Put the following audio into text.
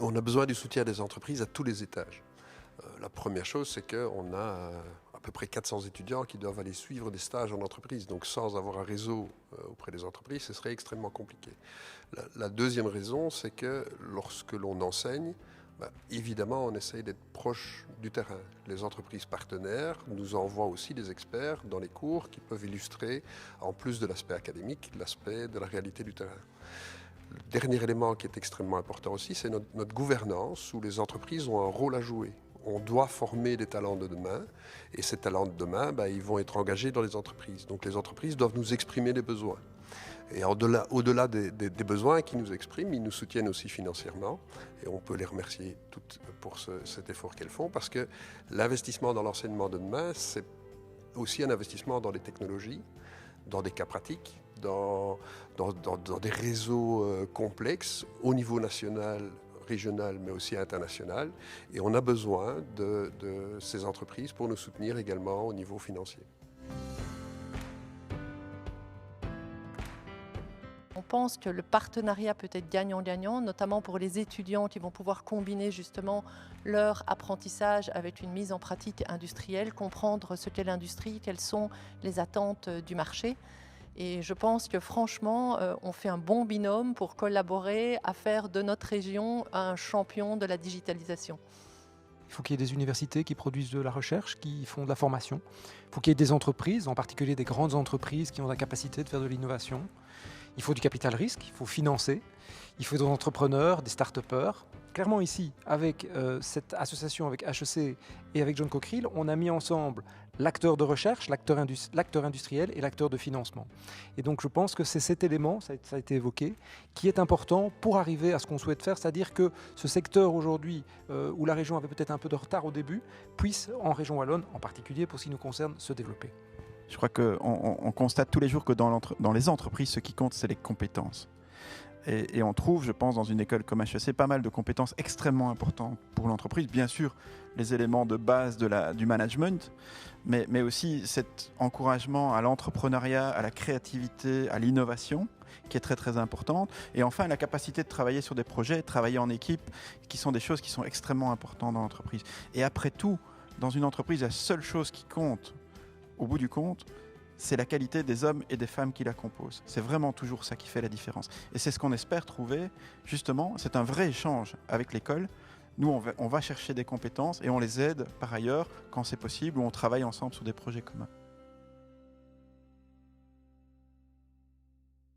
On a besoin du soutien des entreprises à tous les étages. La première chose, c'est qu'on a à peu près 400 étudiants qui doivent aller suivre des stages en entreprise. Donc sans avoir un réseau auprès des entreprises, ce serait extrêmement compliqué. La deuxième raison, c'est que lorsque l'on enseigne, évidemment, on essaye d'être proche du terrain. Les entreprises partenaires nous envoient aussi des experts dans les cours qui peuvent illustrer, en plus de l'aspect académique, l'aspect de la réalité du terrain. Le dernier élément qui est extrêmement important aussi, c'est notre gouvernance, où les entreprises ont un rôle à jouer. On doit former des talents de demain, et ces talents de demain, ils vont être engagés dans les entreprises. Donc les entreprises doivent nous exprimer des besoins. Et au-delà des besoins qu'ils nous expriment, ils nous soutiennent aussi financièrement. Et on peut les remercier toutes pour cet effort qu'elles font, parce que l'investissement dans l'enseignement de demain, c'est aussi un investissement dans les technologies, dans des cas pratiques, dans des réseaux complexes au niveau national, régional, mais aussi international. Et on a besoin de ces entreprises pour nous soutenir également au niveau financier. On pense que le partenariat peut être gagnant-gagnant, notamment pour les étudiants qui vont pouvoir combiner justement leur apprentissage avec une mise en pratique industrielle, comprendre ce qu'est l'industrie, quelles sont les attentes du marché. Et je pense que franchement, on fait un bon binôme pour collaborer à faire de notre région un champion de la digitalisation. Il faut qu'il y ait des universités qui produisent de la recherche, qui font de la formation. Il faut qu'il y ait des entreprises, en particulier des grandes entreprises qui ont la capacité de faire de l'innovation. Il faut du capital risque, il faut financer. Il faut des entrepreneurs, des start-upers. Clairement ici, avec cette association avec HEC et avec John Cockerill, on a mis ensemble l'acteur de recherche, l'acteur industriel et l'acteur de financement. Et donc je pense que c'est cet élément, ça a été évoqué, qui est important pour arriver à ce qu'on souhaite faire, c'est-à-dire que ce secteur aujourd'hui, où la région avait peut-être un peu de retard au début, puisse en région wallonne, en particulier pour ce qui nous concerne, se développer. Je crois qu'on constate tous les jours que dans les entreprises, ce qui compte, c'est les compétences. Et on trouve, je pense, dans une école comme HEC, pas mal de compétences extrêmement importantes pour l'entreprise. Bien sûr, les éléments de base du management, mais aussi cet encouragement à l'entrepreneuriat, à la créativité, à l'innovation, qui est très très importante. Et enfin, la capacité de travailler sur des projets, de travailler en équipe, qui sont des choses qui sont extrêmement importantes dans l'entreprise. Et après tout, dans une entreprise, la seule chose qui compte, au bout du compte, c'est la qualité des hommes et des femmes qui la composent. C'est vraiment toujours ça qui fait la différence. Et c'est ce qu'on espère trouver, justement, c'est un vrai échange avec l'école. Nous, on va chercher des compétences et on les aide par ailleurs, quand c'est possible, ou on travaille ensemble sur des projets communs.